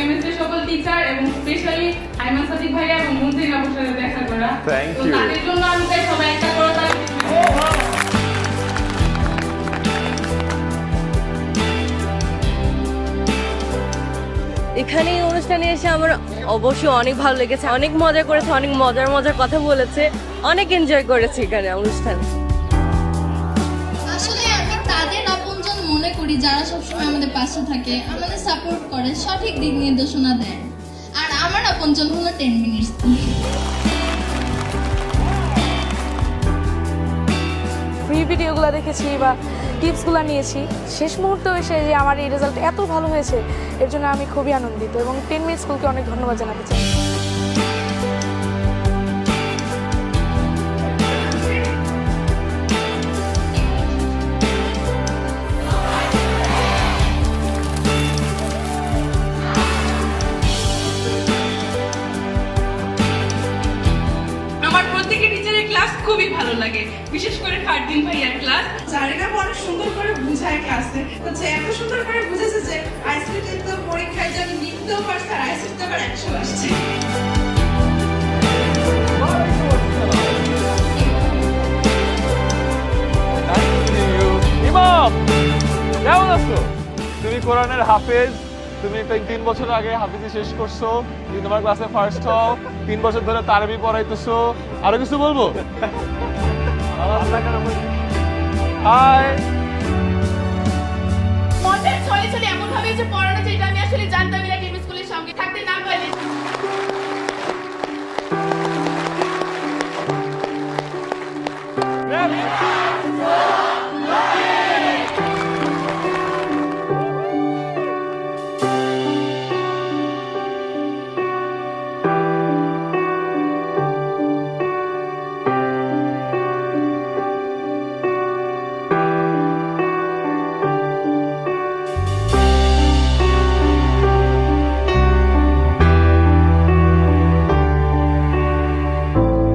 MS এর সকল teacher এবং স্পেশালি আইমান সাদিক ভাইয়া এবং মন্ত্রী আপুর সাথে দেখা করা। Thank তো you. তাদের জন্য আমি চাই সবাই একটা করে তালি দিবেন। এখানে এই অনুষ্ঠানে এসে আমার অবশ্যই অনেক ভালো লেগেছে, অনেক মজা করেছে, অনেক মজার মজার কথা বলেছে, অনেক এনজয় করেছি এখানে অনুষ্ঠানে। আসলে আমি তাদের আপনজন মনে করি যারা সবসময় আমাদের পাশে থাকে, আমাদের সাপোর্ট করে, সঠিক দিক নির্দেশনা দেয়। আর আমার আপনজন হলো 10 মিনিটস। ফ্রি ভিডিওগুলো দেখেছি বা টিপসগুলো নিয়েছি, শেষ মুহূর্তে এসে যে আমার এই রেজাল্ট এত ভালো হয়েছে এর জন্য আমি খুবই আনন্দিত এবং 10 মিনিট স্কুলকে অনেক ধন্যবাদ জানাতে চাই। আমার প্রত্যেকটি টিচারের ক্লাস খুবই ভালো লাগে, বিশেষ করে ফারদিন ভাইয়ার ক্লাস। জারিনা অনেক সুন্দর করে বুঝায় ক্লাসে, হচ্ছে এত সুন্দর করে বুঝেছে যে আইসিটি তো পরীক্ষায় যে আমি লিখতেও পারছি আর আইসিটি আবার 100 আসছে। ইমাম কেমন আছো? তুমি কোরআনের হাফেজ, তুমি 3 বছর আগে হাফেজি শেষ করছো, তুমি তোমার ক্লাসে ফার্স্ট হও, 3 বছর ধরে তারাবি পড়াইতেছো। আরো কিছু বলবো? হাই। মজার ছলে ছলে এমন ভাবে যে পড়ানো যেটা